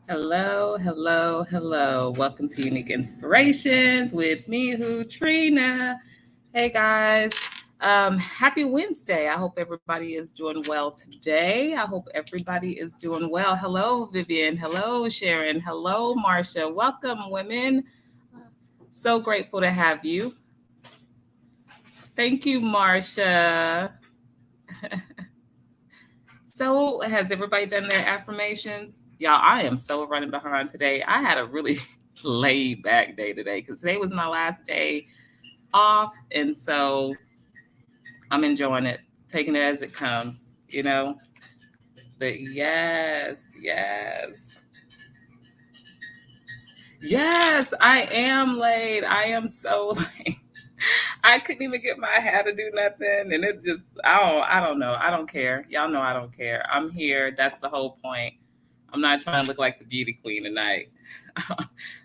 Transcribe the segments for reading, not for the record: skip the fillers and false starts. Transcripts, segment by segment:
Hello, hello, hello. Welcome to Unique Inspirations with me, Trina. Hey guys, happy Wednesday. I hope everybody is doing well today. I hope everybody is doing well. Hello, Vivian. Hello, Sharon. Hello, Marcia. Welcome, women. So grateful to have you. Thank you, Marcia. So, has everybody done their affirmations? Y'all, I am so running behind today. I had a really laid back day today because today was my last day off. And so I'm enjoying it, taking it as it comes. But yes, I am late. I am so late. I couldn't even get my hair to do nothing. And it just, I don't know. I don't care. Y'all know I don't care. I'm here. That's the whole point. I'm not trying to look like the beauty queen tonight.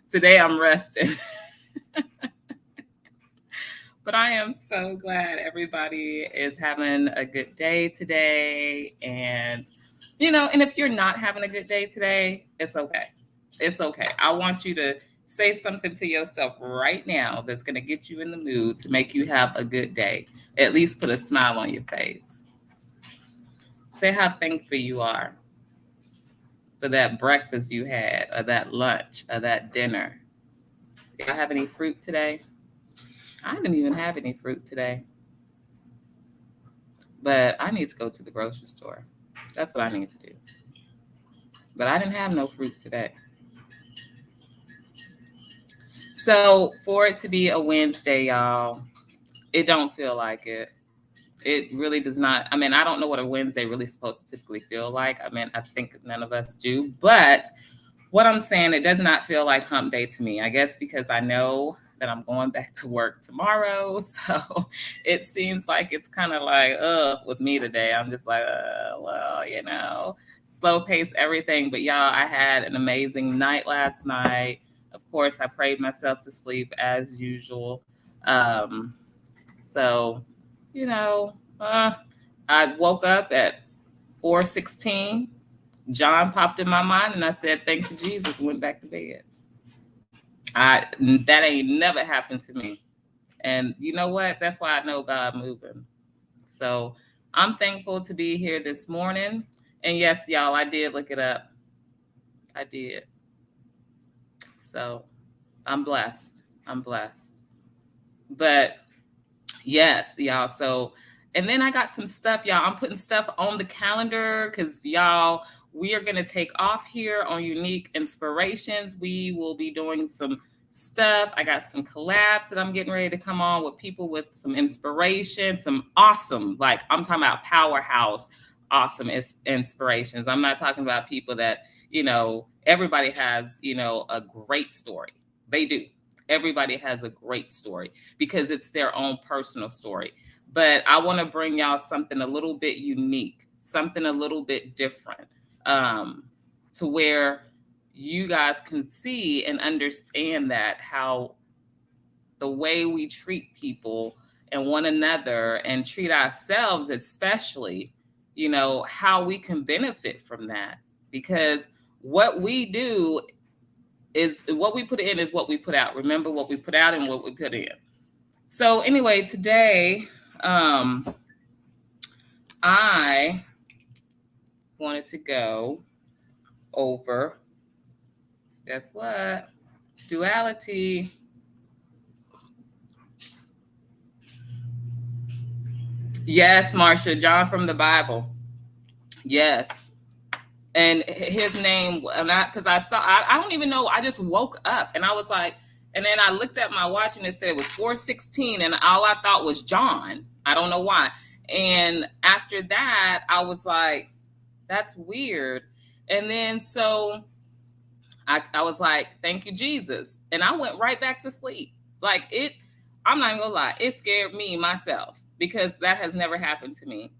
Today I'm resting. But I am so glad everybody is having a good day today. And if you're not having a good day today, it's okay. It's okay. I want you to say something to yourself right now that's going to get you in the mood to make you have a good day. At least put a smile on your face. Say how thankful you are for that breakfast you had, or that lunch, or that dinner. Do y'all have any fruit today? I didn't even have any fruit today. But I need to go to the grocery store. That's what I need to do. But I didn't have no fruit today. So for it to be a Wednesday, y'all, it don't feel like it. It really does not. I mean, I don't know what a Wednesday really supposed to typically feel like. I mean, I think none of us do. But what I'm saying, it does not feel like hump day to me. I guess because I know that I'm going back to work tomorrow. So it seems like it's kind of like, with me today. I'm just like, slow pace everything. But y'all, I had an amazing night last night. Of course, I prayed myself to sleep as usual. So, you know, I woke up at 4:16. John popped in my mind, and I said, "Thank you, Jesus." Went back to bed. I That ain't never happened to me, and you know what? That's why I know God moving. So I'm thankful to be here this morning. And yes, y'all, I did look it up. I did. So I'm blessed. I'm blessed. But yes, y'all. So, and then I got some stuff, y'all. I'm putting stuff on the calendar because, y'all, we are going to take off here on Unique Inspirations. We will be doing some stuff. I got some collabs that I'm getting ready to come on with people with some inspiration, some awesome, like I'm talking about powerhouse, awesome inspirations. I'm not talking about people that, everybody has, a great story. They do. Everybody has a great story because it's their own personal story. But I want to bring y'all something a little bit unique, something a little bit different, to where you guys can see and understand that how the way we treat people and one another and treat ourselves, especially, how we can benefit from that. Because what we do is what we put in is what we put out. Remember, what we put out and what we put in. So anyway, today I wanted to go over, guess what? Duality. Yes, Marcia, John from the Bible. Yes. And his name, because I don't even know. I just woke up and I was like, and then I looked at my watch and it said it was 4:16, and all I thought was John. I don't know why. And after that, I was like, that's weird. And then so I was like, thank you, Jesus. And I went right back to sleep. I'm not even gonna lie, it scared me myself because that has never happened to me.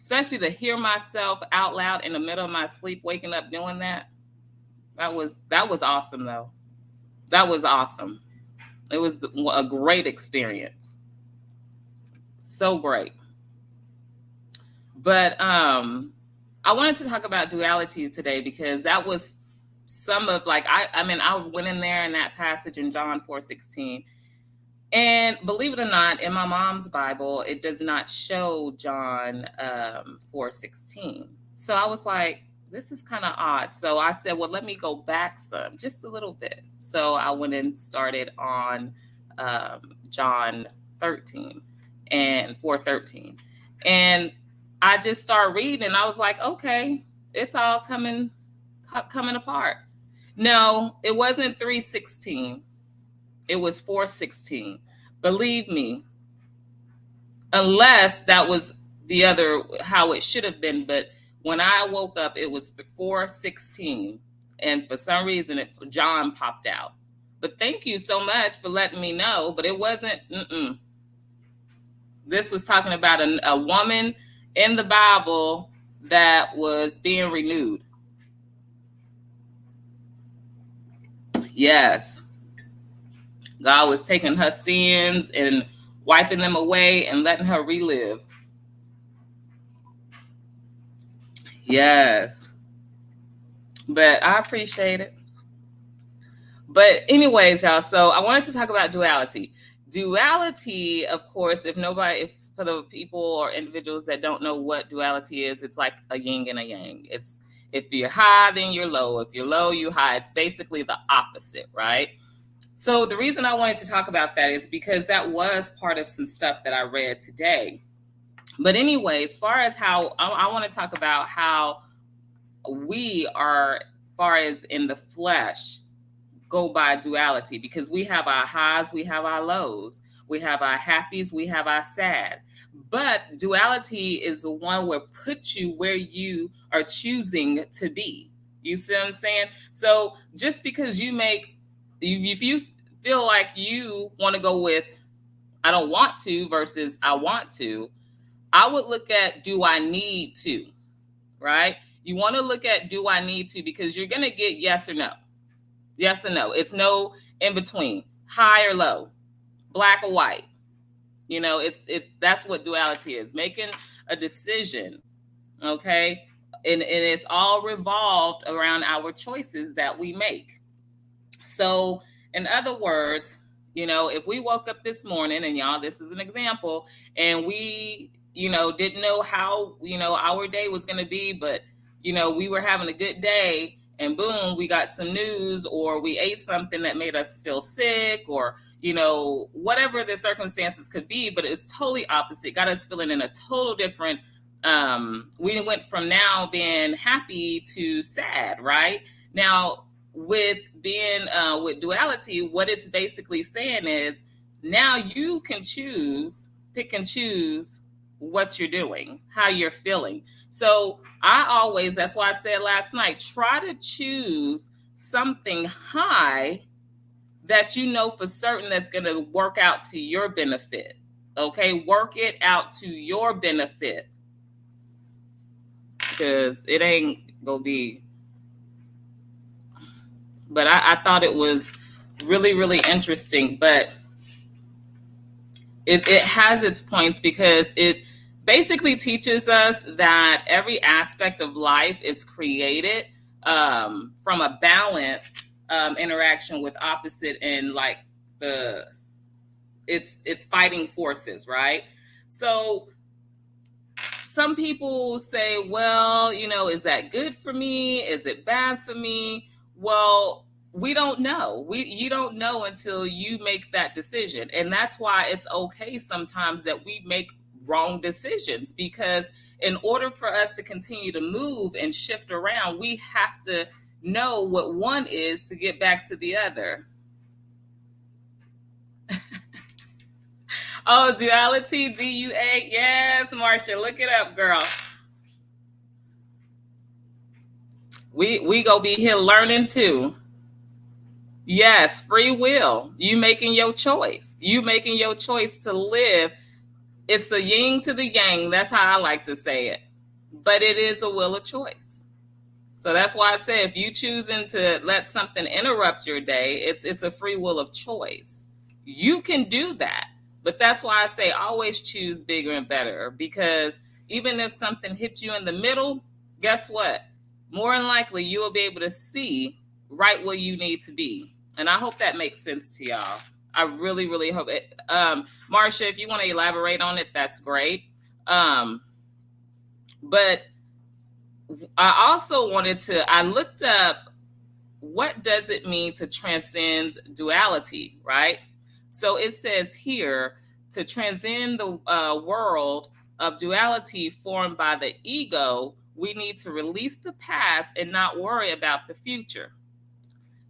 Especially to hear myself out loud in the middle of my sleep, waking up doing that. That was awesome though. That was awesome. It was a great experience. So great. But I wanted to talk about duality today because that was some of like, I mean, I went in there in that passage in John 4:16. And believe it or not, in my mom's Bible, it does not show John 4:16. So I was like, this is kind of odd. So I said, well, let me go back some, just a little bit. So I went and started on John 13 and 4:13. And I just started reading and I was like, okay, it's all coming apart. No, it wasn't 3:16. It was 4:16. Believe me, unless that was the other, how it should have been. But when I woke up, it was 4:16. And for some reason, John popped out. But thank you so much for letting me know. But it wasn't, this was talking about a woman in the Bible that was being renewed. Yes. God was taking her sins and wiping them away and letting her relive. Yes. But I appreciate it. But anyways, y'all, so I wanted to talk about duality. Duality, of course, if for the people or individuals that don't know what duality is, it's like a yin and a yang. It's if you're high, then you're low. If you're low, you're high. It's basically the opposite, right? So the reason I wanted to talk about that is because that was part of some stuff that I read today. But anyway, as far as how I want to talk about how we are, as far as in the flesh, go by duality, because we have our highs, we have our lows, we have our happies, we have our sad. But duality is the one where put you where you are choosing to be. You see what I'm saying? So just because if you feel like you want to go with I don't want to versus I want to, I would look at do I need to, right? You want to look at do I need to, because you're going to get yes or no. Yes or no. It's no in between, high or low, black or white. You know, that's what duality is, making a decision, okay? And it's all revolved around our choices that we make. So in other words, you know, if we woke up this morning, and y'all, this is an example, and we, you know, didn't know how, you know, our day was going to be, but, you know, we were having a good day, and boom, we got some news, or we ate something that made us feel sick, or, you know, whatever the circumstances could be, but it's totally opposite, got us feeling in a total different, we went from now being happy to sad, right? Now, with being with duality, what it's basically saying is now you can pick and choose what you're doing, how you're feeling. So that's why I said last night, try to choose something high that you know for certain that's going to work out to your benefit. Okay, work it out to your benefit, because it ain't gonna be. But I thought it was really, really interesting. But it has its points, because it basically teaches us that every aspect of life is created from a balanced interaction with opposite, and like it's fighting forces, right? So some people say, well, you know, is that good for me? Is it bad for me? Well, we don't know. You don't know until you make that decision. And that's why it's okay sometimes that we make wrong decisions, because in order for us to continue to move and shift around, we have to know what one is to get back to the other. Oh, duality, DUA. Yes, Marcia, look it up, girl. We gonna be here learning too. Yes, free will. You making your choice. You making your choice to live. It's a yin to the yang. That's how I like to say it. But it is a will of choice. So that's why I say if you choosing to let something interrupt your day, it's a free will of choice. You can do that. But that's why I say always choose bigger and better, because even if something hits you in the middle, guess what? More than likely, you will be able to see right where you need to be. And I hope that makes sense to y'all. I really, really hope it. Marsha, if you want to elaborate on it, that's great. But I also I looked up, what does it mean to transcend duality, right? So it says here, to transcend the world of duality formed by the ego, we need to release the past and not worry about the future.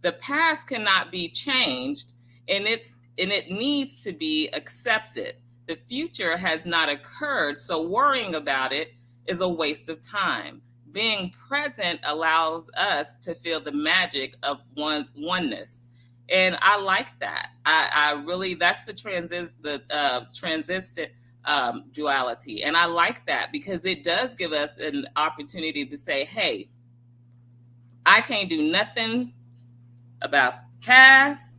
The past cannot be changed, and it needs to be accepted. The future has not occurred, so worrying about it is a waste of time. Being present allows us to feel the magic of oneness. And I like that. I really, that's the transistent duality. And I like that because it does give us an opportunity to say, hey, I can't do nothing about the past.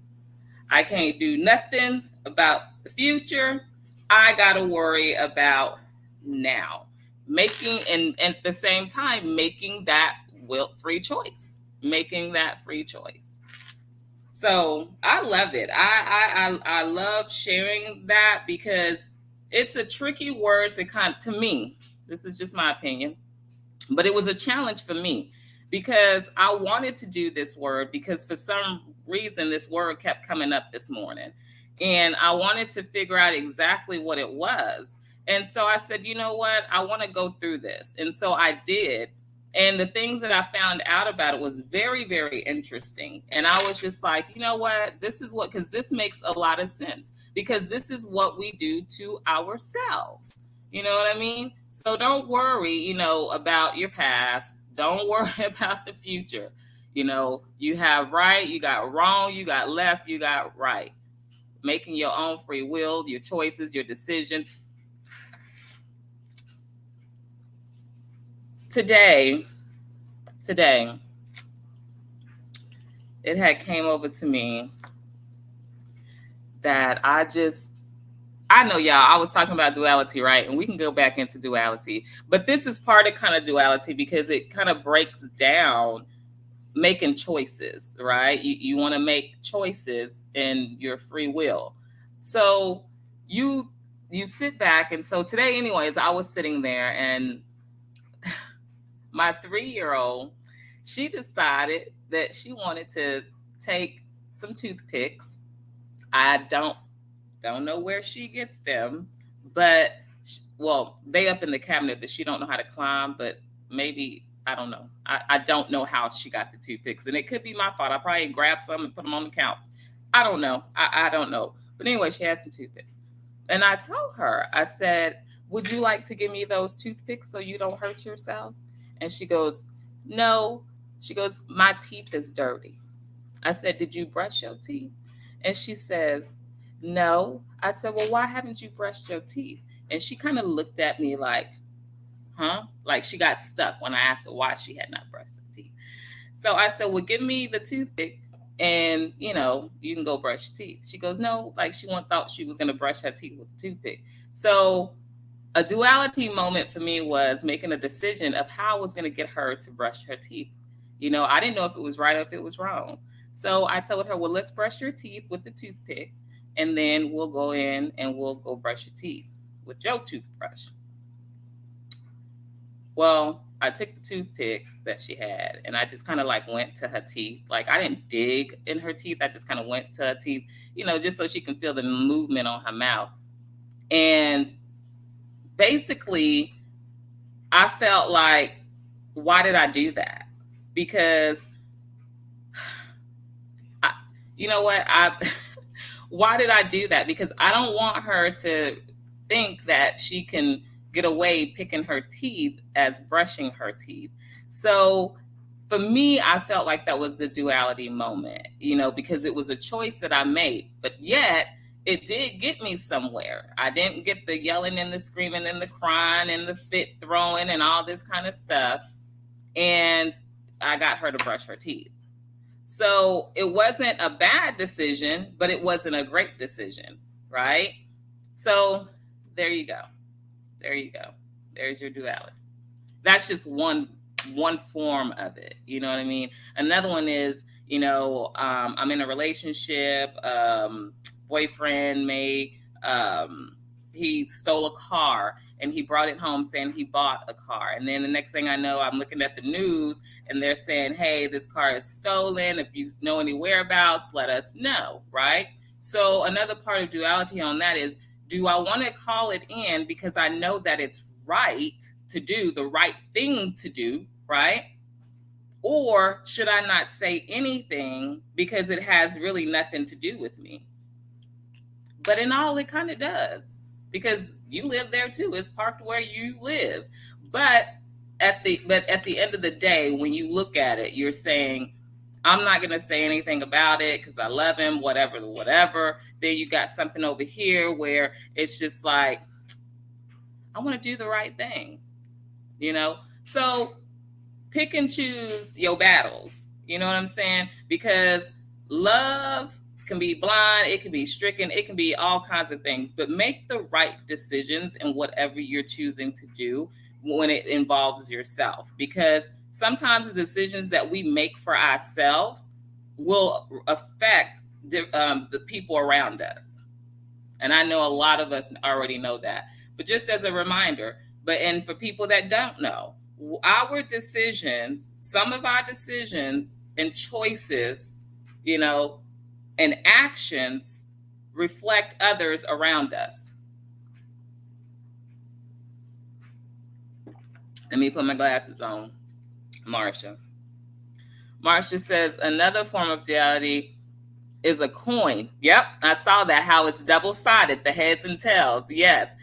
I can't do nothing about the future. I got to worry about now. Making, and at the same time, making that free choice. Making that free choice. So I love it. I love sharing that because it's a tricky word to me. This is just my opinion. But it was a challenge for me because I wanted to do this word because for some reason this word kept coming up this morning. And I wanted to figure out exactly what it was. And so I said, you know what? I want to go through this. And so I did. And the things that I found out about it was very, very interesting. And I was just like, you know what? This is what, because this makes a lot of sense because this is what we do to ourselves. You know what I mean? So don't worry, about your past. Don't worry about the future. You have right, you got wrong, you got left, you got right. Making your own free will, your choices, your decisions. Today, it had came over to me that I know y'all, I was talking about duality, right? And we can go back into duality. But this is part of kind of duality because it kind of breaks down making choices, right? You want to make choices in your free will. So you sit back. And so today, anyways, I was sitting there and my 3-year-old, she decided that she wanted to take some toothpicks. I don't know where she gets them, but they up in the cabinet, but she don't know how to climb, but maybe, I don't know. I don't know how she got the toothpicks, and it could be my fault. I probably grabbed some and put them on the couch. I don't know. I don't know. But anyway, she had some toothpicks. And I told her, I said, would you like to give me those toothpicks so you don't hurt yourself? And she goes, no. She goes, my teeth is dirty. I said, did you brush your teeth? And she says, no. I said, well, why haven't you brushed your teeth? And she kind of looked at me like, huh? Like she got stuck when I asked her why she had not brushed her teeth. So I said, well, give me the toothpick and, you can go brush your teeth. She goes, no, like she thought she was going to brush her teeth with the toothpick. So a duality moment for me was making a decision of how I was going to get her to brush her teeth. I didn't know if it was right or if it was wrong. So I told her, well, let's brush your teeth with the toothpick, and then we'll go in and we'll go brush your teeth with your toothbrush. Well, I took the toothpick that she had, and I just kind of like went to her teeth. Like I didn't dig in her teeth. I just kind of went to her teeth, just so she can feel the movement on her mouth. And basically, I felt like, why did I do that? Because you know what? Why did I do that? Because I don't want her to think that she can get away picking her teeth as brushing her teeth. So for me, I felt like that was a duality moment, because it was a choice that I made, but yet it did get me somewhere. I didn't get the yelling and the screaming and the crying and the fit throwing and all this kind of stuff. And I got her to brush her teeth. So it wasn't a bad decision, but it wasn't a great decision, right? So there you go. There you go. There's your duality. That's just one form of it. You know what I mean? Another one is, I'm in a relationship. Boyfriend may he stole a car and he brought it home saying he bought a car. And then the next thing I know, I'm looking at the news and they're saying, hey, this car is stolen. If you know any whereabouts, let us know, right? So another part of duality on that is, do I want to call it in because I know that it's right to do, the right thing to do, right? Or should I not say anything because it has really nothing to do with me? But in all, it kind of does, because you live there too. It's parked where you live. But at the end of the day, when you look at it, you're saying, I'm not going to say anything about it because I love him, whatever. Then you got something over here where it's just like, I want to do the right thing, So pick and choose your battles. You know what I'm saying? Because love can be blind, it can be stricken, it can be all kinds of things, but make the right decisions in whatever you're choosing to do when it involves yourself. Because sometimes the decisions that we make for ourselves will affect the people around us. And I know a lot of us already know that. But just as a reminder, and for people that don't know, our decisions, some of our decisions and choices, and actions reflect others around us. Let me put my glasses on. Marsha says another form of duality is a coin. Yep, I saw that, how it's double-sided, the heads and tails. Yes,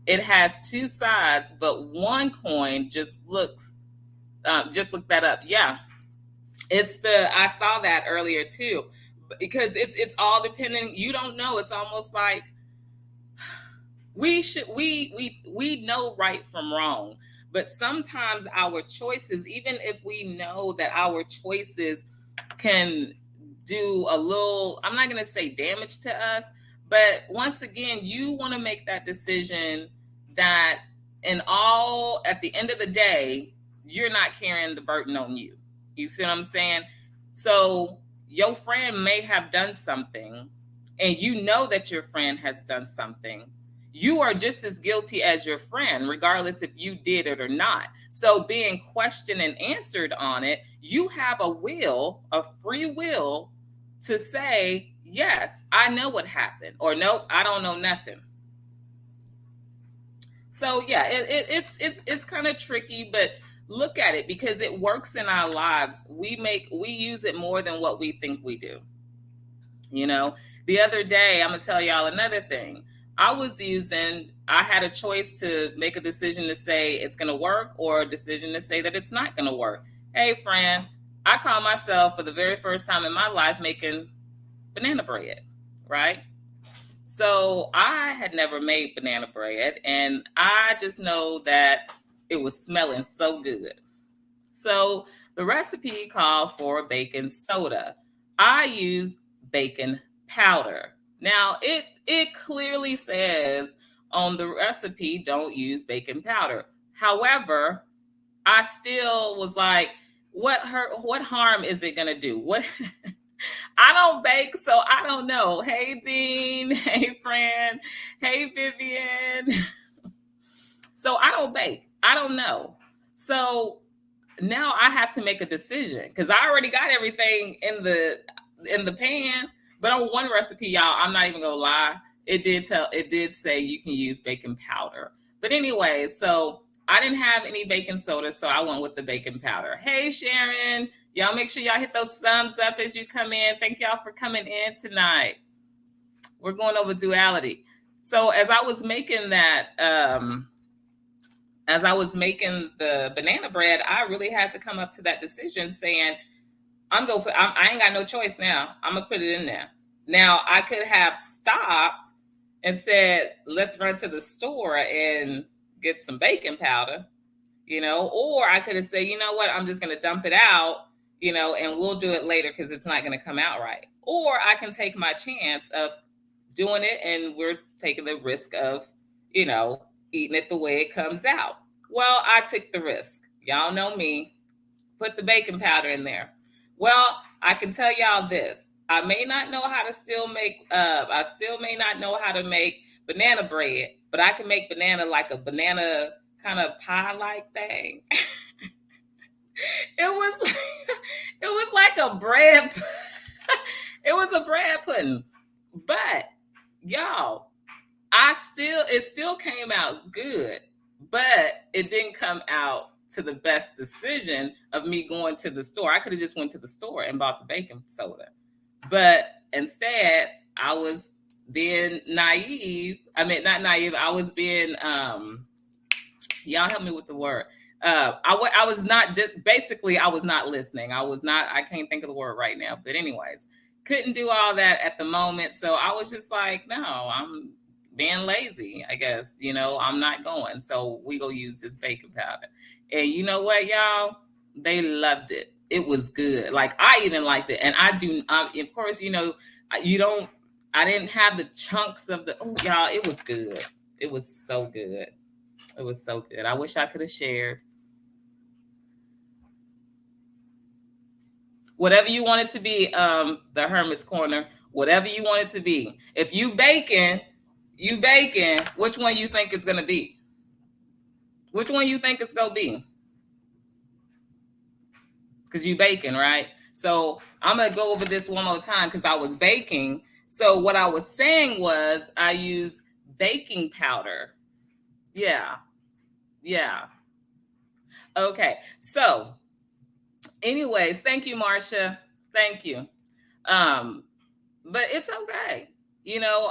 it has two sides, but one coin just look that up. Yeah, I saw that earlier too, because it's all depending. You don't know. It's almost like we know right from wrong, but sometimes our choices, even if we know that our choices can do a little, I'm not going to say damage to us, but once again, you want to make that decision that at the end of the day, you're not carrying the burden on you. You see what I'm saying? So your friend may have done something, and you know that your friend has done something. You are just as guilty as your friend, regardless if you did it or not. So being questioned and answered on it, you have a free will to say, yes, I know what happened, or nope, I don't know nothing. So yeah, it's kind of tricky, but look at it, because it works in our lives. We use it more than what we think we do. The other day, I'm gonna tell y'all another thing. I had a choice to make a decision to say it's gonna work, or a decision to say that it's not gonna work. Hey friend, I caught myself for the very first time in my life making banana bread, right? So I had never made banana bread, and I just know that it was smelling so good. So the recipe called for baking soda. I used baking powder. Now it clearly says on the recipe, don't use baking powder. However, I still was like, what harm is it gonna do? What I don't bake, so I don't know. Hey Dean, hey friend, hey Vivian. So I don't bake. I don't know. So now I have to make a decision, because I already got everything in the pan. But on one recipe, y'all, I'm not even gonna lie, it did say you can use baking powder. But anyway, so I didn't have any baking soda, so I went with the baking powder. Hey Sharon, y'all make sure y'all hit those thumbs up as you come in. Thank y'all for coming in tonight. We're going over duality. So as I was making the banana bread, I really had to come up to that decision saying, I ain't got no choice now. I'm gonna put it in there. Now I could have stopped and said, let's run to the store and get some baking powder, or I could have said, you know what, I'm just gonna dump it out, and we'll do it later because it's not gonna come out right. Or I can take my chance of doing it, and we're taking the risk of, eating it the way it comes out. Well, I took the risk. Y'all know me. Put the baking powder in there. Well, I can tell y'all this. I may not know how to still make I still may not know how to make banana bread, but I can make banana like a banana kind of pie like thing. It was it was like a bread it was a bread pudding. But y'all, it still came out good, but it didn't come out to the best decision of me going to the store. I could have just went to the store and bought the baking soda. But instead, I was being naive. I mean, not naive. I was being y'all help me with the word. I was not just basically I was not listening. I can't think of the word right now. But anyways, couldn't do all that at the moment. So I was just like, no, I'm being lazy, I guess. I'm not going. So we go use this baking powder. And you know what, y'all? They loved it. It was good. Like I even liked it. And I do of course, you don't I didn't have the chunks of the y'all, it was good. It was so good. It was so good. I wish I could have shared. Whatever you want it to be, the Hermit's Corner, whatever you want it to be. If you baking, which one you think it's gonna be? Which one you think it's gonna be? Because you baking, right? So I'm gonna go over this one more time because I was baking. So what I was saying was I use baking powder. Yeah. Yeah. Okay. So anyways, thank you, Marcia. Thank you. Um, but it's okay.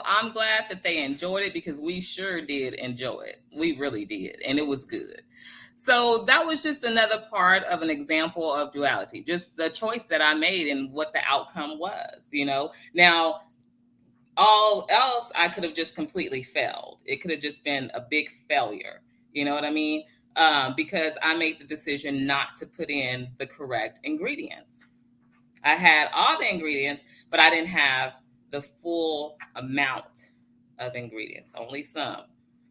I'm glad that they enjoyed it because we sure did enjoy it. We really did. And it was good. So that was just another part of an example of duality, just the choice that I made and what the outcome was. Now, all else I could have just completely failed. It could have just been a big failure. You know what I mean? Because I made the decision not to put in the correct ingredients. I had all the ingredients, but I didn't have the full amount of ingredients, only some.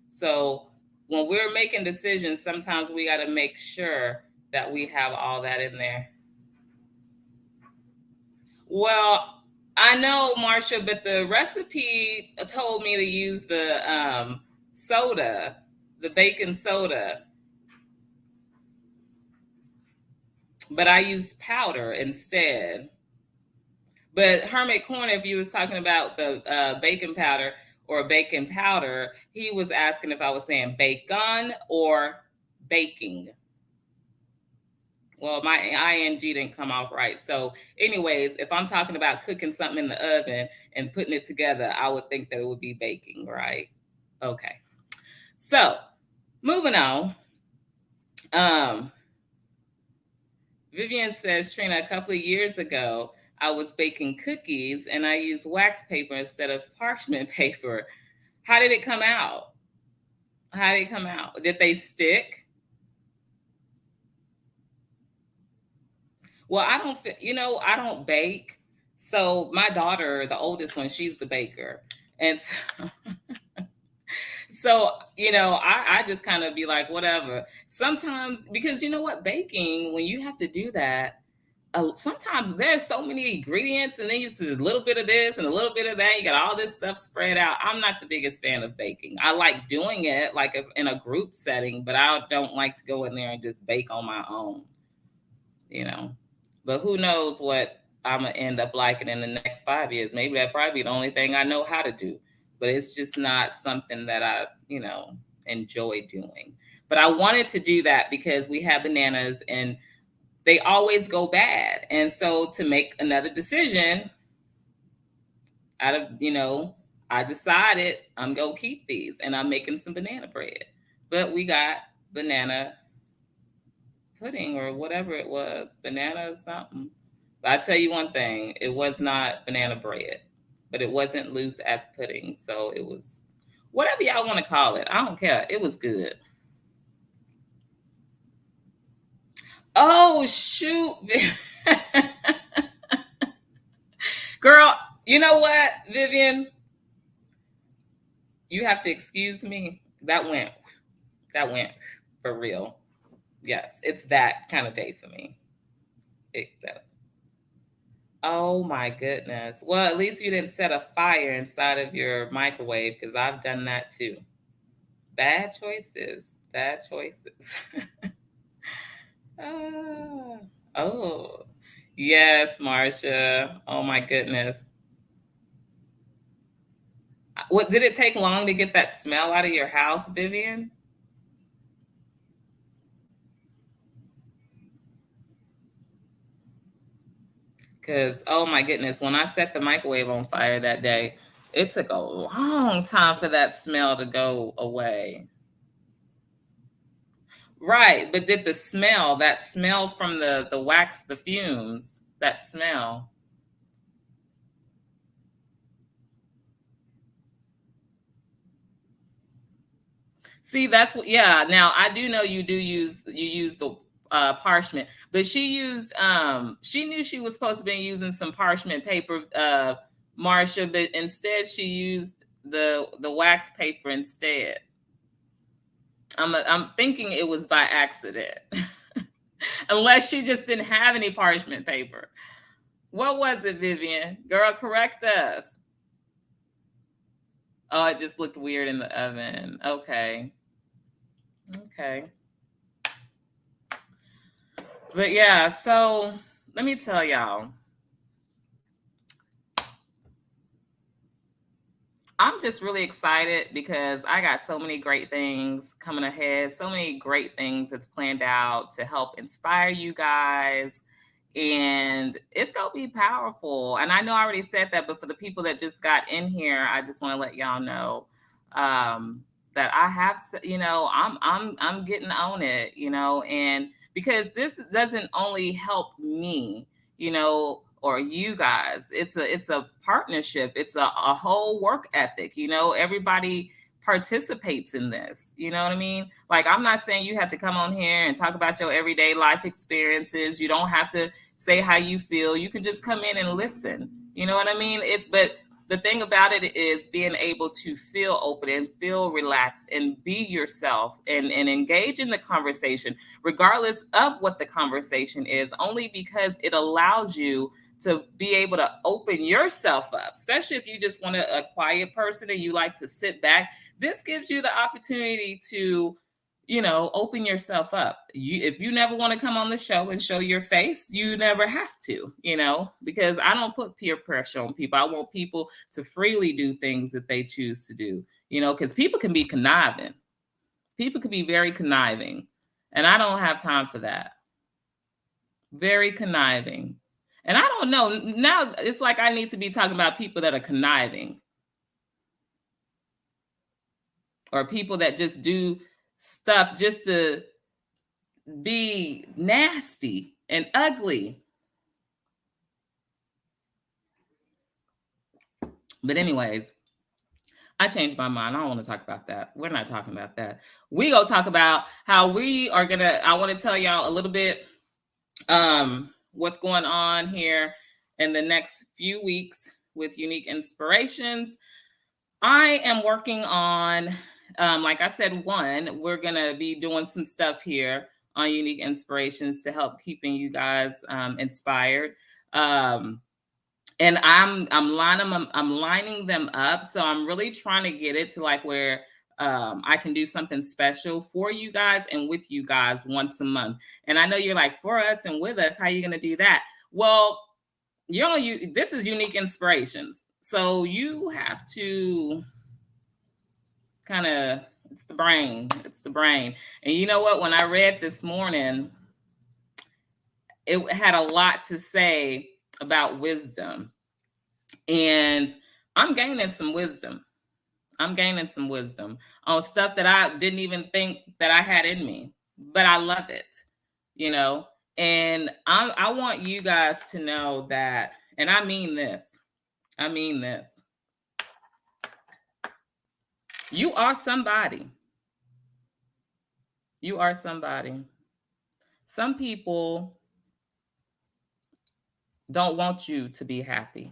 So when we're making decisions, sometimes we got to make sure that we have all that in there. Well, I know, Marcia, but the recipe told me to use the soda, the baking soda, but I used powder instead. But Hermit Corner, if you was talking about the baking powder or baking powder, he was asking if I was saying bacon or baking. Well, my ing didn't come off right. So, anyways, if I'm talking about cooking something in the oven and putting it together, I would think that it would be baking, right? Okay. So, moving on. Um, Vivian says, Trina, a couple of years ago, I was baking cookies and I used wax paper instead of parchment paper. How did it come out? How did it come out? Did they stick? Well, I don't bake. So my daughter, the oldest one, she's the baker. And so I just kind of be like, whatever. Sometimes, because you know what, baking, when you have to do that, sometimes there's so many ingredients and then it's a little bit of this and a little bit of that. You got all this stuff spread out. I'm not the biggest fan of baking. I like doing it like in a group setting, but I don't like to go in there and just bake on my own, you know. But who knows what I'm going to end up liking in the next 5 years. Maybe that probably be the only thing I know how to do. But it's just not something that I enjoy doing. But I wanted to do that because we have bananas and they always go bad. And so to make another decision I decided I'm going to keep these and I'm making some banana bread. But we got banana pudding or whatever it was, banana something. But I tell you one thing, it was not banana bread, but it wasn't loose as pudding. So it was whatever y'all want to call it. I don't care. It was good. Oh, shoot. Girl, you know what, Vivian? You have to excuse me. That went for real. Yes, it's that kind of day for me. Oh my goodness. Well, at least you didn't set a fire inside of your microwave because I've done that too. Bad choices. Bad choices. Ah, oh, yes, Marcia. Oh my goodness. What did it take long to get that smell out of your house, Vivian? Because, oh my goodness, when I set the microwave on fire that day, it took a long time for that smell to go away. Right, but did the smell, that smell from the wax, the fumes, that smell. See, that's what, yeah. Now I do know you use the parchment, but she knew she was supposed to be using some parchment paper, Marcia, but instead she used the wax paper instead. I'm thinking it was by accident. Unless she just didn't have any parchment paper. What was it, Vivian? Girl, correct us. Oh, it just looked weird in the oven. Okay. Okay. But yeah, so let me tell y'all. I'm just really excited because I got so many great things coming ahead, so many great things that's planned out to help inspire you guys. And it's going to be powerful. And I know I already said that, but for the people that just got in here, I just want to let y'all know that I have, I'm getting on it, and because this doesn't only help me, or you guys, it's a partnership, it's a whole work ethic, everybody participates in this, you know what I mean? Like, I'm not saying you have to come on here and talk about your everyday life experiences. You don't have to say how you feel. You can just come in and listen, you know what I mean? But the thing about it is being able to feel open and feel relaxed and be yourself and engage in the conversation regardless of what the conversation is, only because it allows you to be able to open yourself up, especially if you just want a quiet person and you like to sit back. This gives you the opportunity to, open yourself up. If you never want to come on the show and show your face, you never have to, because I don't put peer pressure on people. I want people to freely do things that they choose to do, because people can be conniving. People can be very conniving, and I don't have time for that. Very conniving. And I don't know. Now it's like I need to be talking about people that are conniving or people that just do stuff just to be nasty and ugly. But anyways, I changed my mind. I don't want to talk about that. We're not talking about that. We go talk about how we are gonna. I want to tell y'all a little bit what's going on here in the next few weeks with Unique Inspirations. I am working on, like I said, we're going to be doing some stuff here on Unique Inspirations to help keeping you guys inspired. And I'm lining them up. So I'm really trying to get it to like where I can do something special for you guys and with you guys once a month. And I know you're like, for us and with us, how are you going to do that? Well, this is Unique Inspirations. So you have to kind of, it's the brain. And you know what? When I read this morning, it had a lot to say about wisdom. And I'm gaining some wisdom. I'm gaining some wisdom on stuff that I didn't even think that I had in me, but I love it, you know. And I want you guys to know that, and I mean this. I mean this. You are somebody. You are somebody. Some people don't want you to be happy.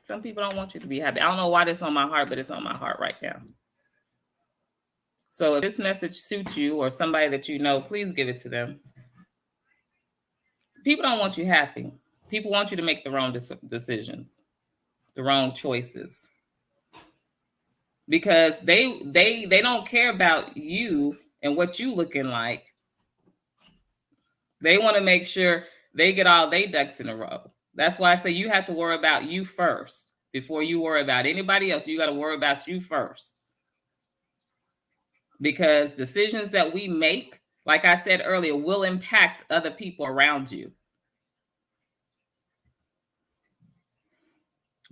Some people don't want you to be happy. I don't know why this is on my heart, but it's on my heart right now. So if this message suits you or somebody that you know, please give it to them. People don't want you happy. People want you to make the wrong decisions, the wrong choices, because they don't care about you and what you looking like. They want to make sure they get all their ducks in a row. That's why I say you have to worry about you first before you worry about anybody else. You got to worry about you first, because decisions that we make, like I said earlier, will impact other people around you.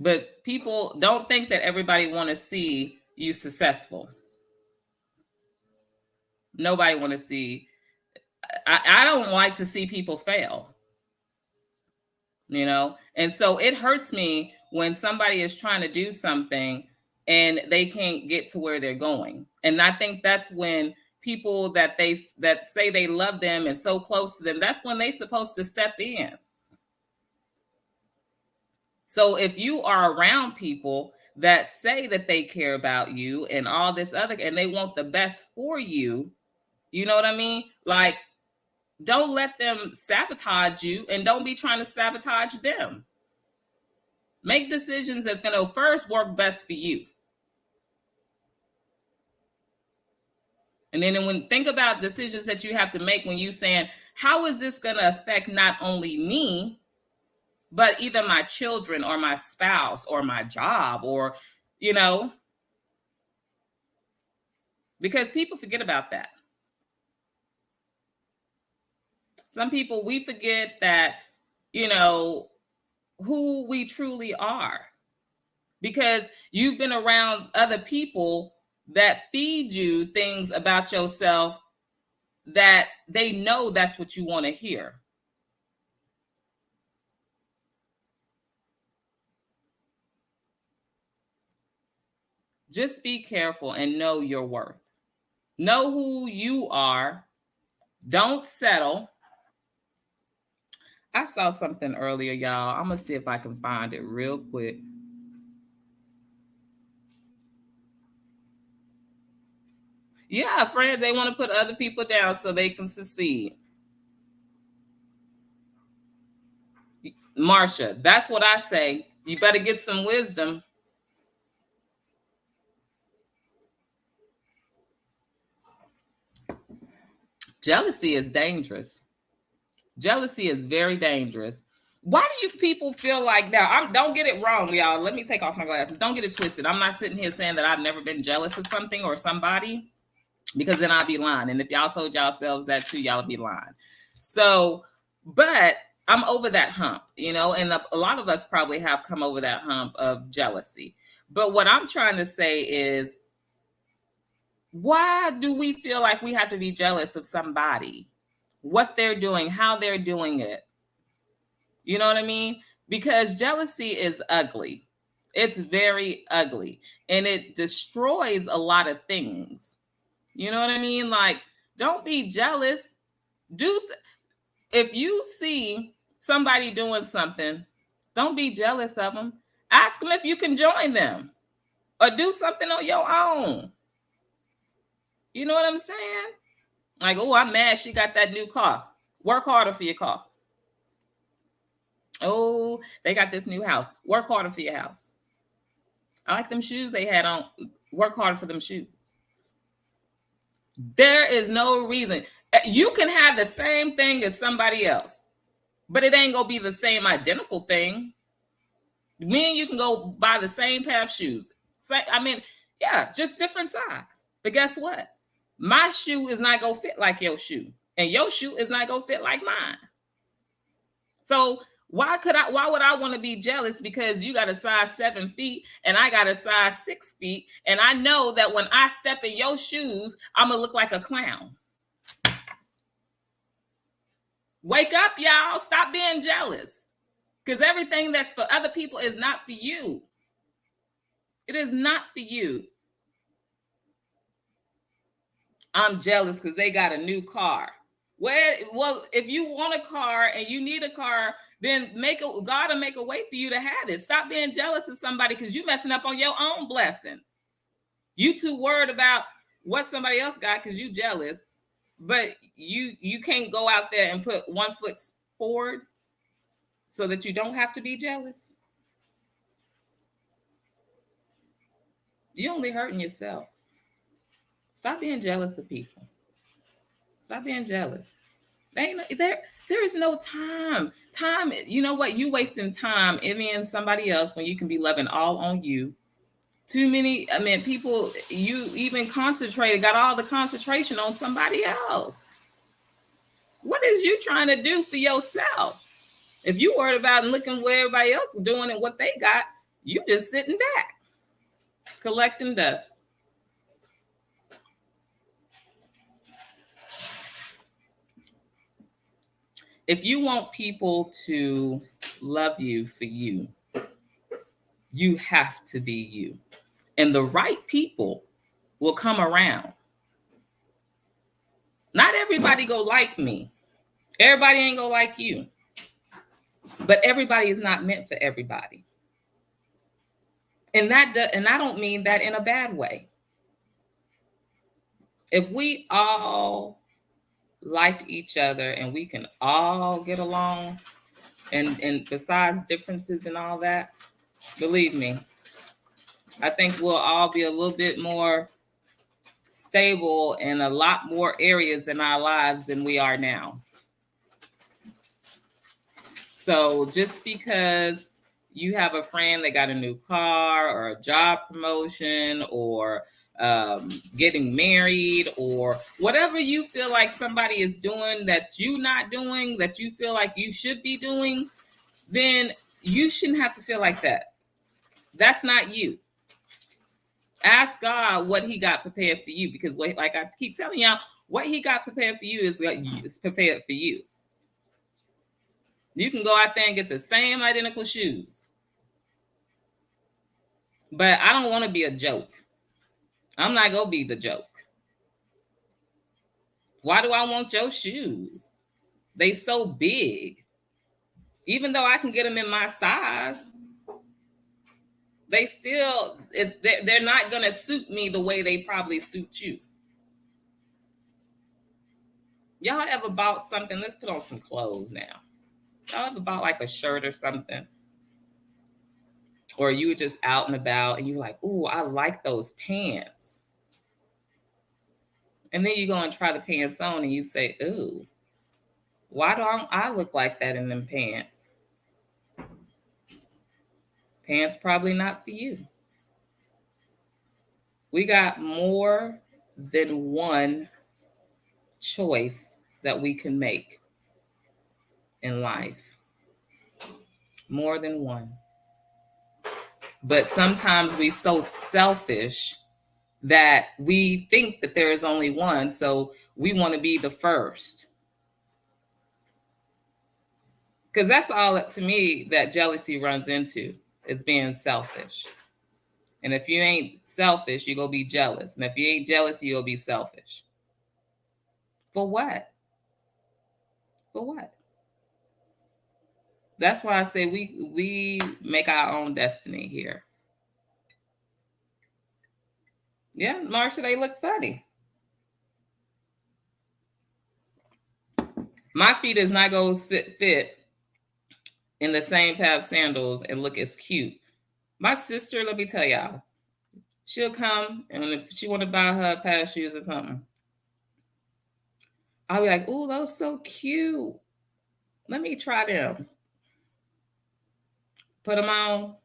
But people don't think that everybody want to see you successful. Nobody want to see. I don't like to see people fail. You know, and so it hurts me when somebody is trying to do something and they can't get to where they're going. And I think that's when people that say they love them and so close to them, that's when they're supposed to step in. So if you are around people that say that they care about you and all this other, and they want the best for you, you know what I mean? Like, don't let them sabotage you, and don't be trying to sabotage them. Make decisions that's going to first work best for you. And then when think about decisions that you have to make when you saying, how is this going to affect not only me, but either my children or my spouse or my job, or, you know, because people forget about that. Some people, we forget that, you know, who we truly are, because you've been around other people that feed you things about yourself that they know that's what you want to hear. Just be careful and know your worth. Know who you are. Don't settle. I saw something earlier, y'all. I'm going to see if I can find it real quick. Yeah, friends, they want to put other people down so they can succeed. Marsha, that's what I say. You better get some wisdom. Jealousy is dangerous. Jealousy is very dangerous. Why do you people feel like now? Don't get it wrong, y'all. Let me take off my glasses. Don't get it twisted. I'm not sitting here saying that I've never been jealous of something or somebody, because then I'll be lying. And if y'all told yourselves that too, y'all be lying. So, but I'm over that hump, you know, and a lot of us probably have come over that hump of jealousy. But what I'm trying to say is, why do we feel like we have to be jealous of somebody? What they're doing, how they're doing it. You know what I mean? Because jealousy is ugly. It's very ugly, and it destroys a lot of things. You know what I mean? Like, don't be jealous. If you see somebody doing something, don't be jealous of them. Ask them if you can join them or do something on your own. You know what I'm saying? Like, oh, I'm mad she got that new car. Work harder for your car. Oh, they got this new house. Work harder for your house. I like them shoes they had on. Work harder for them shoes. There is no reason. You can have the same thing as somebody else, but it ain't going to be the same identical thing. Me and you can go buy the same pair of shoes. I mean, yeah, just different size. But guess what? My shoe is not going to fit like your shoe, and your shoe is not going to fit like mine. So why would I want to be jealous because you got a size 7 feet and I got a size 6 feet, and I know that when I step in your shoes, I'm gonna look like a clown. Wake up, y'all. Stop being jealous, because everything that's for other people is not for you. It is not for you. I'm jealous because they got a new car. Well, if you want a car and you need a car, then God will make a way for you to have it. Stop being jealous of somebody because you're messing up on your own blessing. You too worried about what somebody else got because you jealous, but you can't go out there and put one foot forward. so that you don't have to be jealous? You're only hurting yourself. Stop being jealous of people. Stop being jealous. There is no time. Time, you know what? You wasting time envying somebody else when you can be loving all on you. Too many, people, you even got all the concentration on somebody else. What is you trying to do for yourself? If you worried about looking where everybody else is doing and what they got, you just sitting back, collecting dust. If you want people to love you for you, you have to be you. And the right people will come around. Not everybody go like me. Everybody ain't go like you. But everybody is not meant for everybody. And I don't mean that in a bad way. If we all liked each other and we can all get along, and besides differences and all that, believe me, I think we'll all be a little bit more stable in a lot more areas in our lives than we are now. So just because you have a friend that got a new car or a job promotion or getting married or whatever you feel like somebody is doing that you're not doing, that you feel like you should be doing, then you shouldn't have to feel like that. That's not you. Ask God what he got prepared for you, because like I keep telling y'all, what he got prepared for you is prepared for you. You can go out there and get the same identical shoes. But I don't want to be a joke. I'm not going to be the joke. Why do I want your shoes? They so big. Even though I can get them in my size, they still, they're not going to suit me the way they probably suit you. Y'all ever bought something? Let's put on some clothes now. Y'all ever bought like a shirt or something? Or you were just out and about and you're like, ooh, I like those pants. And then you go and try the pants on and you say, ooh, why don't I look like that in them pants? Pants probably not for you. We got more than one choice that we can make in life. More than one. But sometimes we so selfish that we think that there is only one, so we want to be the first. Because that's all, to me, that jealousy runs into, is being selfish. And if you ain't selfish, you're going to be jealous. And if you ain't jealous, you'll be selfish. For what? For what? That's why I say we make our own destiny here. Yeah, Marsha, they look funny. My feet is not going to fit in the same pair of sandals and look as cute. My sister, let me tell y'all, she'll come and if she want to buy her a pair of shoes or something, I'll be like, "Ooh, those so cute. Let me try them." Put them on.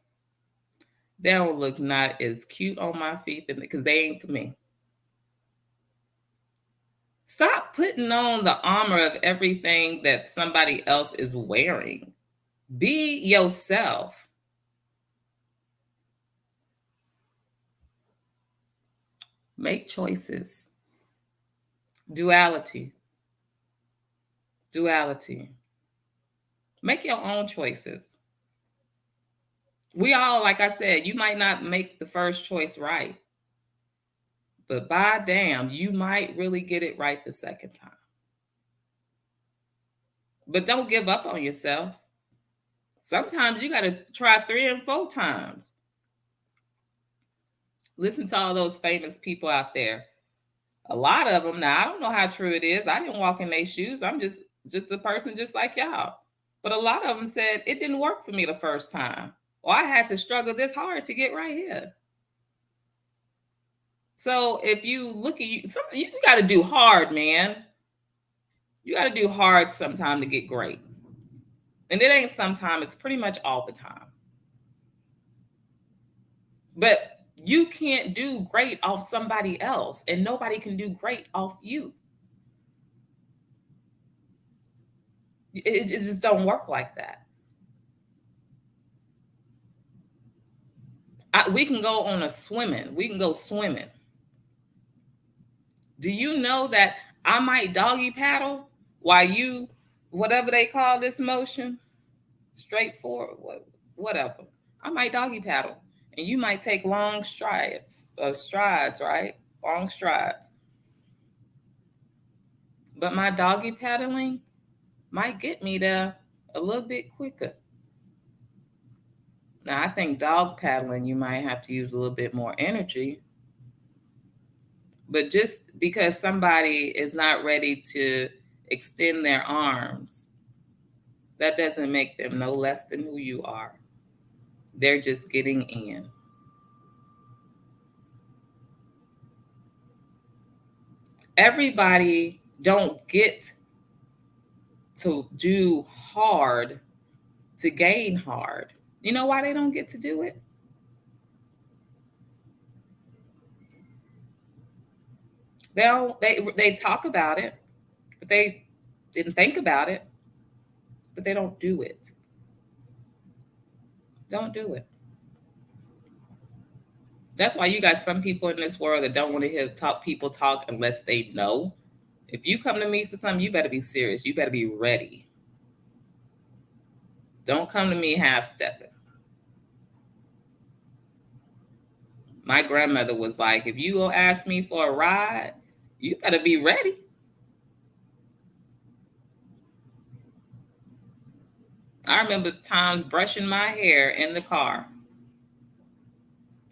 They don't look not as cute on my feet because they ain't for me. Stop putting on the armor of everything that somebody else is wearing. Be yourself. Make choices. Duality. Make your own choices. We all, like I said, you might not make the first choice right, but by damn, you might really get it right the second time. But don't give up on yourself. Sometimes you got to try 3 and 4 times. Listen to all those famous people out there. A lot of them, now I don't know how true it is. I didn't walk in their shoes. I'm just a person just like y'all. But a lot of them said it didn't work for me the first time, or I had to struggle this hard to get right here. So if you look at you got to do hard, man. You got to do hard sometime to get great. And it ain't sometime, it's pretty much all the time. But you can't do great off somebody else, and nobody can do great off you. It just don't work like that. We can go on we can go swimming. Do you know that I might doggy paddle while you, whatever they call this motion, straightforward, whatever. I might doggy paddle, and you might take long strides, right? Long strides. But my doggy paddling might get me there a little bit quicker. Now, I think dog paddling, you might have to use a little bit more energy. But just because somebody is not ready to extend their arms, that doesn't make them no less than who you are. They're just getting in. Everybody don't get to do hard to gain hard. You know why they don't get to do it? They talk about it, but they didn't think about it, but they don't do it. Don't do it. That's why you got some people in this world that don't want to hear people talk unless they know. If you come to me for something, you better be serious. You better be ready. Don't come to me half-stepping. My grandmother was like, if you go ask me for a ride, you better be ready. I remember times brushing my hair in the car.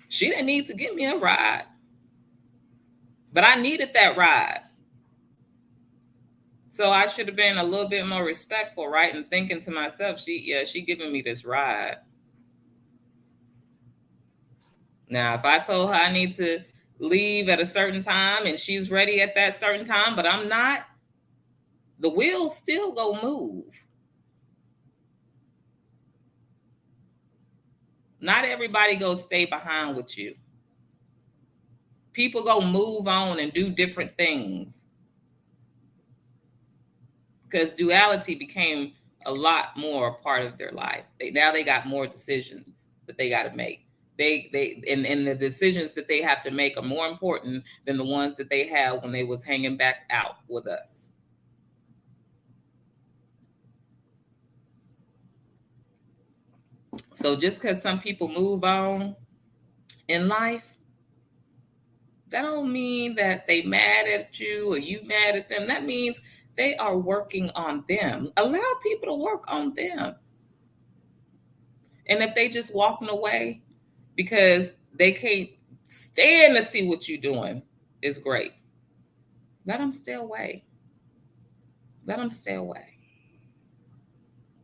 She didn't need to give me a ride, but I needed that ride. So I should have been a little bit more respectful, right? And thinking to myself, she giving me this ride. Now, if I told her I need to leave at a certain time and she's ready at that certain time, but I'm not, the wheels still go move. Not everybody go stay behind with you. People go move on and do different things. Because duality became a lot more a part of their life. Now they got more decisions that they got to make. And the decisions that they have to make are more important than the ones that they had when they was hanging back out with us. So just because some people move on in life, that don't mean that they mad at you or you mad at them. That means they are working on them. Allow people to work on them. And if they just walking away because they can't stand to see what you're doing, is great. Let them stay away. Let them stay away.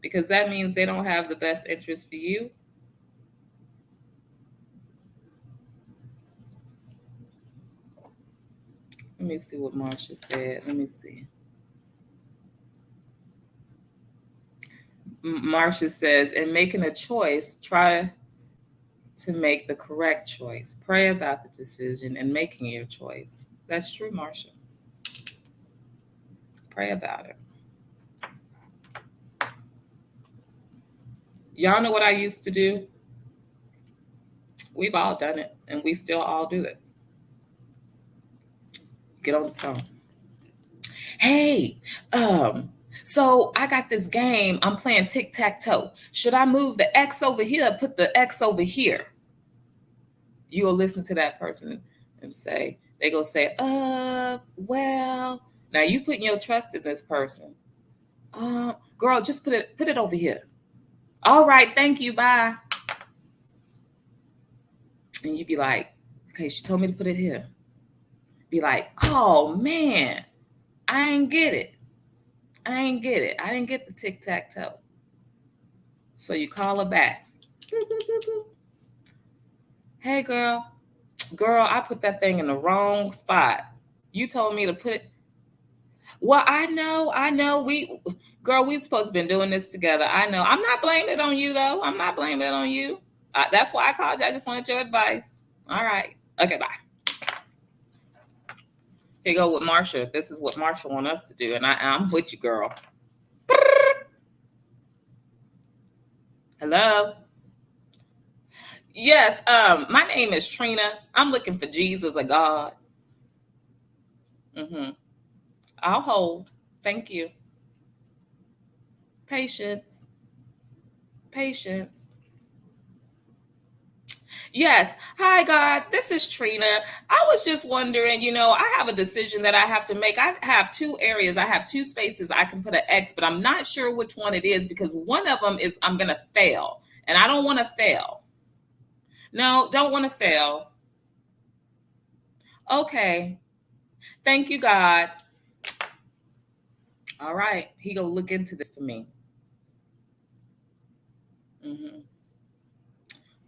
Because that means they don't have the best interest for you. Let me see what Marsha said. Let me see. Marsha says, in making a choice, try to make the correct choice. Pray about the decision and making your choice. That's true, Marsha. Pray about it. Y'all know what I used to do? We've all done it, and we still all do it. Get on the phone. Hey, so I got this game. I'm playing tic-tac-toe. Should I move the X over here, put the X over here? You'll listen to that person and say, they go say, well, now you putting your trust in this person. Girl, just put it over here. All right, thank you, bye. And you'd be like, okay, she told me to put it here. Be like, oh man, I ain't get it. I didn't get the tic-tac-toe. So you call her back. Hey, girl, I put that thing in the wrong spot. You told me to put it. Well, I know. We supposed to been doing this together. I know. I'm not blaming it on you, though. I'm not blaming it on you. That's why I called you. I just wanted your advice. All right. Okay, bye. Here you go with Marsha. This is what Marsha wants us to do, and I'm with you, girl. Hello. Yes. My name is Trina. I'm looking for Jesus or God. I'll hold. Thank you. Patience. Patience. Yes. Hi, God. This is Trina. I was just wondering, I have a decision that I have to make. I have two areas. I have two spaces I can put an X, but I'm not sure which one it is because one of them is I'm going to fail. And I don't want to fail. No, don't want to fail. Okay. Thank you, God. All right. He go look into this for me.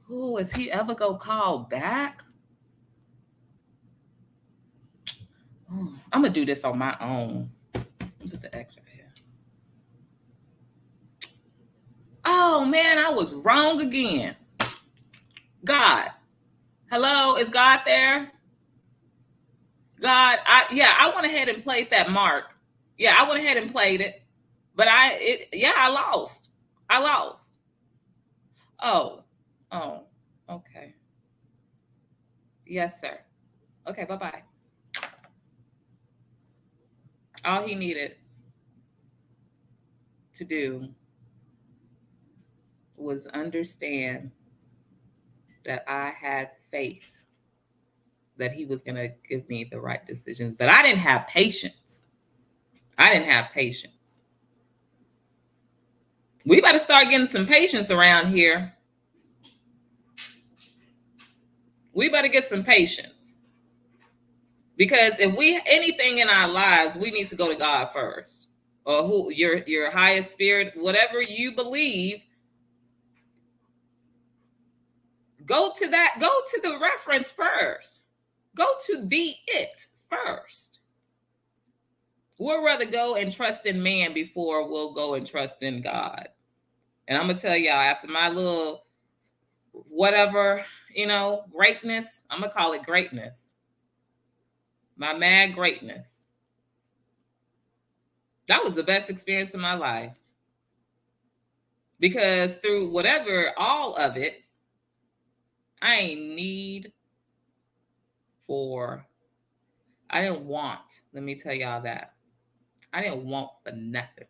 Who is he ever go call back? I'm going to do this on my own. Put the X right here. Oh, man, I was wrong again. God. Hello, is God there? God, I went ahead and played that mark. Yeah, I went ahead and played it. But I lost. I lost. Oh, okay. Yes, sir. Okay, bye-bye. All he needed to do was understand that I had faith that he was going to give me the right decisions. But I didn't have patience. We better start getting some patience around here. We better get some patience. Because if anything in our lives, we need to go to God first. Or who your highest spirit, whatever you believe, go to the reference first. Go to the it first. We'll rather go and trust in man before we'll go and trust in God. And I'm gonna tell y'all, after my little whatever, greatness, I'm gonna call it greatness. My mad greatness. That was the best experience of my life. Because through whatever, all of it, I ain't need for, I didn't want, let me tell y'all that. I didn't want for nothing.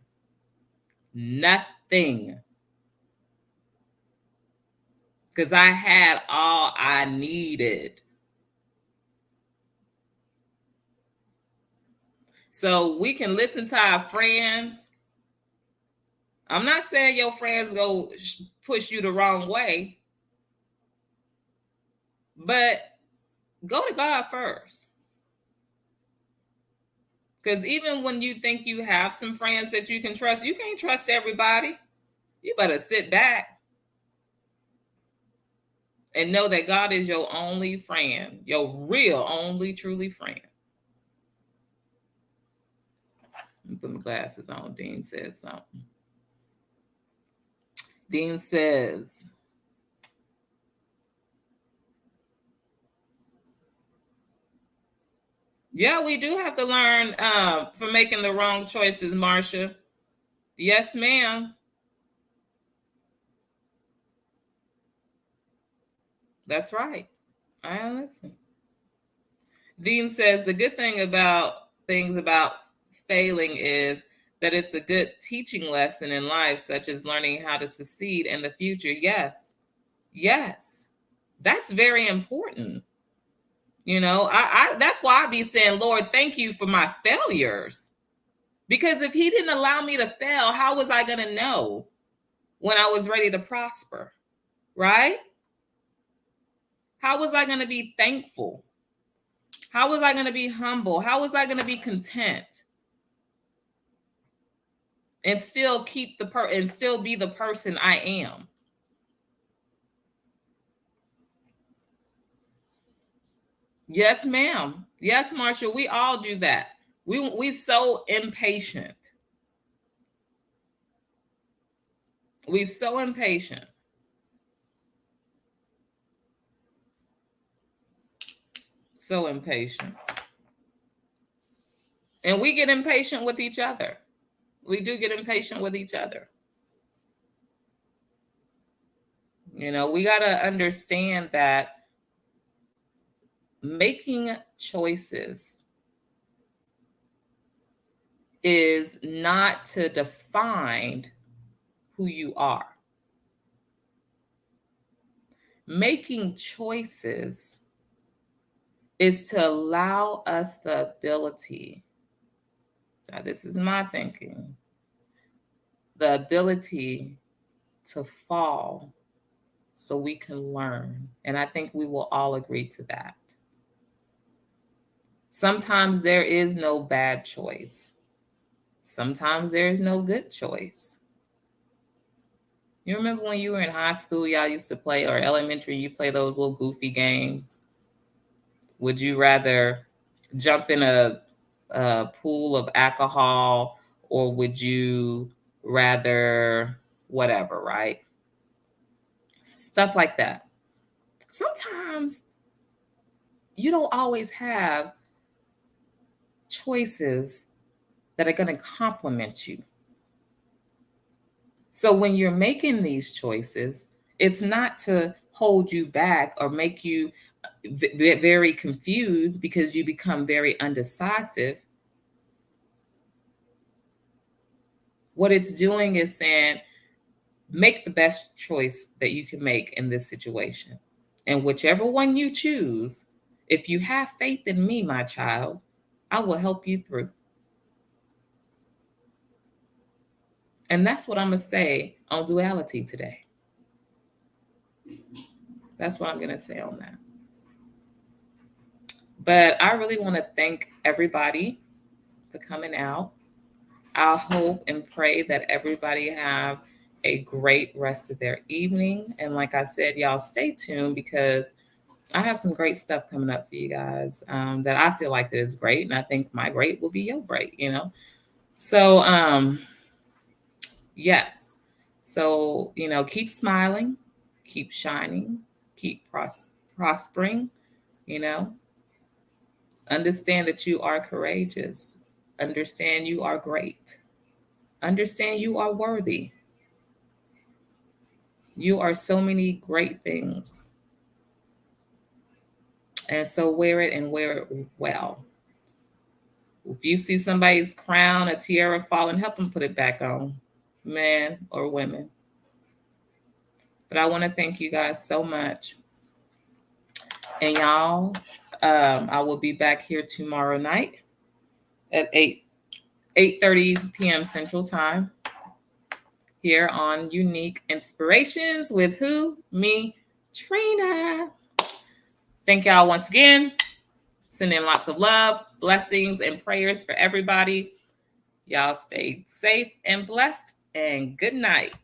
Nothing. Because I had all I needed. So we can listen to our friends. I'm not saying your friends go push you the wrong way. But go to God first. Because even when you think you have some friends that you can trust, you can't trust everybody. You better sit back and know that God is your only friend, your real, only, truly friend. Let me put my glasses on. Dean says something. Dean says, yeah, we do have to learn from making the wrong choices, Marsha. Yes, ma'am. That's right. I listen. Dean says the good thing about things about failing is that it's a good teaching lesson in life, such as learning how to succeed in the future. Yes. That's very important. I that's why I be saying, Lord, thank you for my failures. Because if he didn't allow me to fail, how was I going to know when I was ready to prosper? Right? How was I going to be thankful? How was I going to be humble? How was I going to be content? and still keep and still be the person I am. Yes, ma'am. Yes, Marsha, we all do that. We so impatient. We so impatient. So impatient. And we get impatient with each other. We do get impatient with each other. You know, we got to understand that making choices is not to define who you are. Making choices is to allow us the ability, now this is my thinking, the ability to fall so we can learn. And I think we will all agree to that. Sometimes there is no bad choice. Sometimes there is no good choice. You remember when you were in high school, y'all used to play, or elementary, you play those little goofy games? Would you rather jump in a pool of alcohol, or would you rather whatever, right? Stuff like that. Sometimes you don't always have choices that are going to complement you. So when you're making these choices, it's not to hold you back or make you very confused because you become very undecisive. What it's doing is saying, make the best choice that you can make in this situation. And whichever one you choose, if you have faith in me, my child, I will help you through. And that's what I'm going to say on Duality today. That's what I'm going to say on that. But I really want to thank everybody for coming out. I hope and pray that everybody have a great rest of their evening. And like I said, y'all stay tuned because I have some great stuff coming up for you guys that I feel like that is great. And I think my great will be your great, you know? So, yes. So, you know, keep smiling, keep shining, keep prospering, you know? Understand that you are courageous. Understand you are great. Understand you are worthy. You are so many great things. And so wear it and wear it well. If you see somebody's crown, a tiara falling, help them put it back on, men or women. But I want to thank you guys so much. And y'all, I will be back here tomorrow night at 8:30 p.m. Central Time here on Unique Inspirations with who? Me, Trina. Thank y'all once again. Sending lots of love, blessings, and prayers for everybody. Y'all stay safe and blessed, and good night.